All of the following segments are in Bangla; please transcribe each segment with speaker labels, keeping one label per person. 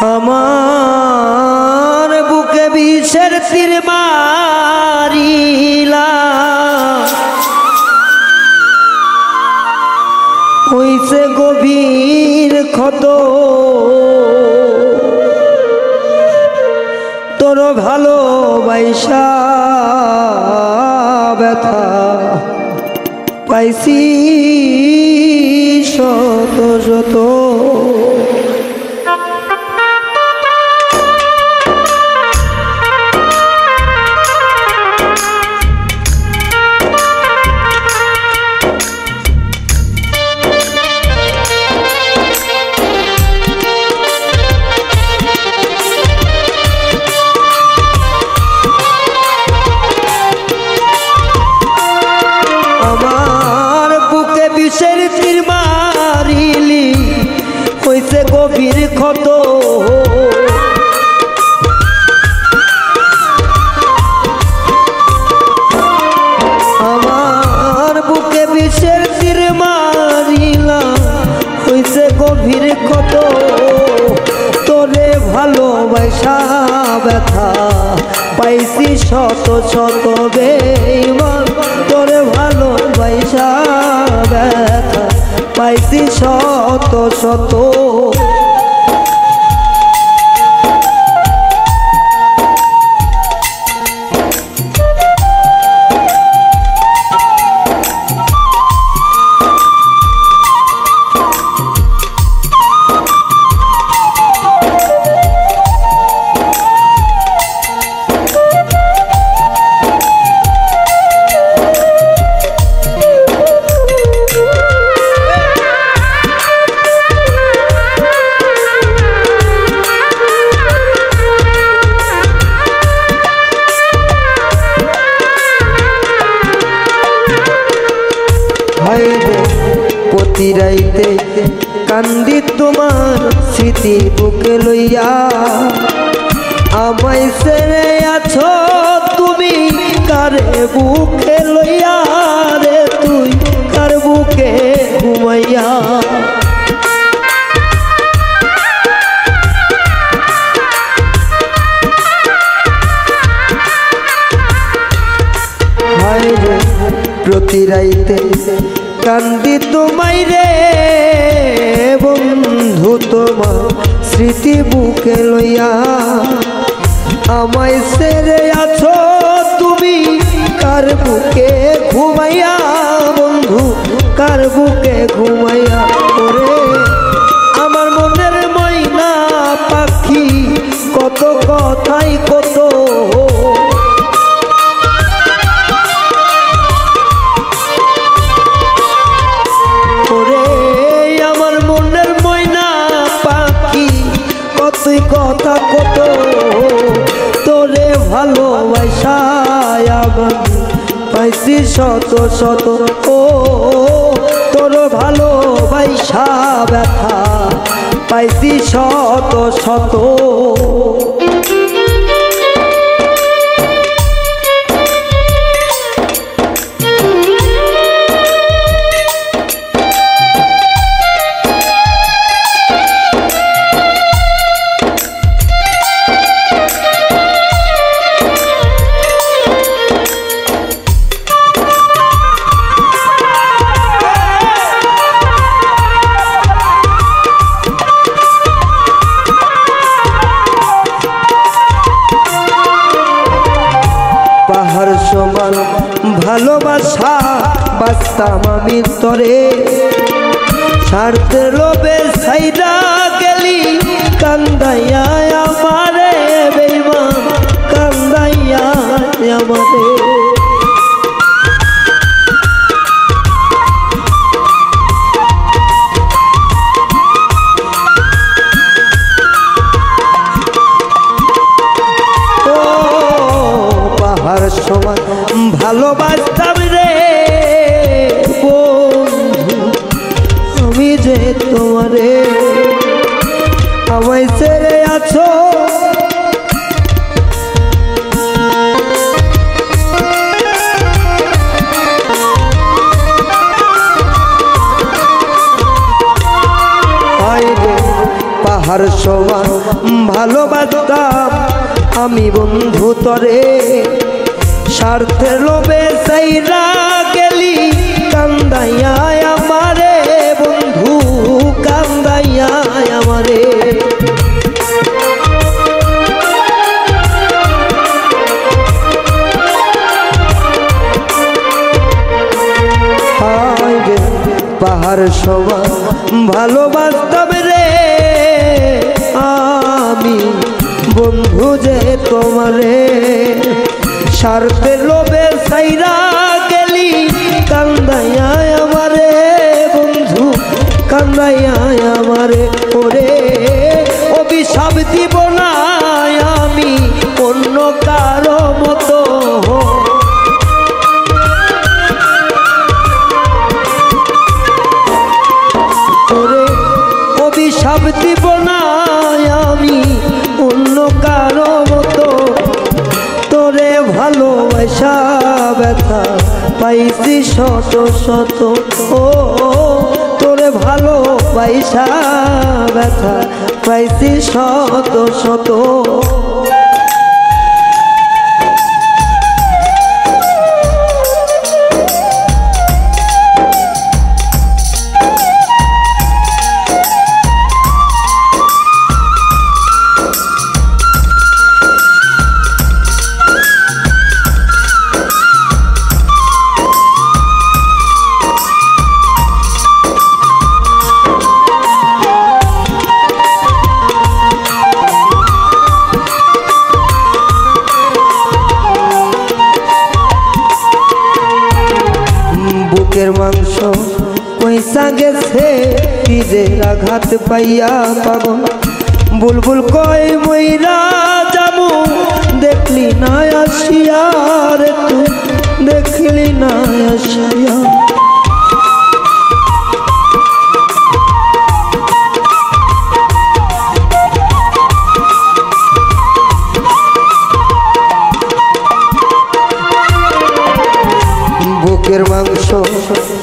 Speaker 1: আমার বুকে বিষের তীর মারিলা হইছে গভীর ক্ষত তোর ভালোবাসা ব্যথা পাইছি শত শত গভীর ক্ষত আমার বুকে বিষের তীর মারিলা হইছে গভীর ক্ষত তোরে ভালোবাসা ব্যথা পাইছি শত শত বেঈমান তোরে ভালোবাসা ব্যথা পাইছি শত শত প্রতি রাইতে কান্দি তোমার স্মৃতি বুকে লইয়া আমায় ছেড়ে আছো তুমি কারে বুকে লইয়া রে তুই কার বুকে ঘুমাইয়া হায় রে প্রতি রাইতে কান্দি তোমায় রে বন্ধু তোমার স্মৃতি বুকে লইয়া আমায় ছেড়ে আছো তুমি কার বুকে ঘুমাইয়া বন্ধু কার বুকে ঘুমাইয়া ওরে আমার মনের ময়না পাখি কত কথাই কত কথা কত তোরে ভালোবাসা পাইছি শত শত ও তোর ভালোবাসা ব্যথা পাইছি শত শত সমান ভালোবাসা বাঁচতাম আমি তরে স্বার্থের লোভে ছাইরা গেলি কান্দাইয়া আমারে বেঈমান কান্দাইয়া আমারে সমান ভালোবাসতাম রে বন্ধু আমি যে তোমারে আমায় ছেড়ে আছো পাহাড় সমান ভালোবাসতাম আমি বন্ধু তরে, স্বার্থের লোভে সাইরা গেলি কান্দাইয়া আমারে বন্ধু, কান্দাইয়া আমারে। পাহাড় সমান ভালোবাসতাম রে আমি বন্ধু যে তোমারে, স্বার্থের লোভে সাইরা গেলি কান্দাইয়া আমারে বন্ধু, কান্দাইয়া আমারে। ওরে অভিশাপ দিব না আমি অন্য কারো মতো, অভিশাপ দিব না আমি অন্য কারো মতো। তোরে ভালোবাসা ব্যথা পাইছি শত শত, ও তোরে ভালোবাসা ব্যথা পাইছি শত শত। বুকের মাংস কইসা গেছে তীরের আঘাত পাইয়া পাগল, বুলবুল কয় মইরা যামু দেখলি না আসিয়া রে তুই, দেখলি না আসিয়া। বুকের মাংস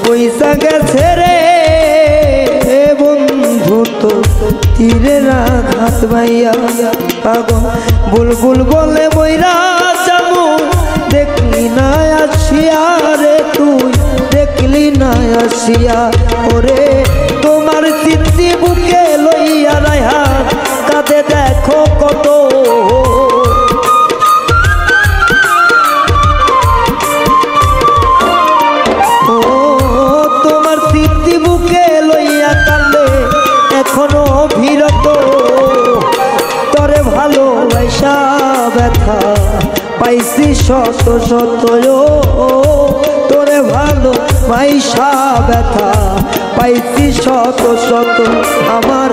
Speaker 1: কইসা গেছে রে বন্ধু তো তীরের আঘাত ভাইয়া পাগল, বুলবুল বলে মইরা যামু দেখলি না আসিয়া রে তুই, দেখলি না আসিয়া। ওরে তোমার স্মৃতি বুকে লইয়া রাইহা কাঁদে দেখো কত, এখনো বিরত। তরে ভালোবাসা ব্যথা পাইছি শত শত, তোরে ভালোবাসা ব্যথা পাইছি শত শত। আমার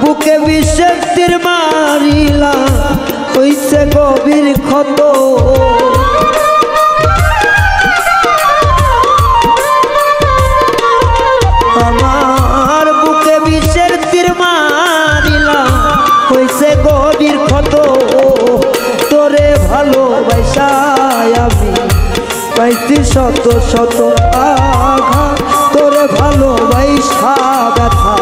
Speaker 1: বুকে বিষের তীর মারিলা হইছে গভীর ক্ষত, আমার বুকে বিষের তীর মারিলা হইছে গভীর ক্ষত। তোরে ভালোবাসা আমি পাইছি শত শত আঘাত, তোরে ভালোবাসা ব্যথা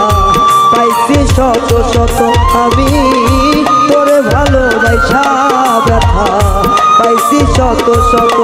Speaker 1: পাইছি শত শত আমি, তোরে ভালোবাসা ব্যথা পাইছি শত শত।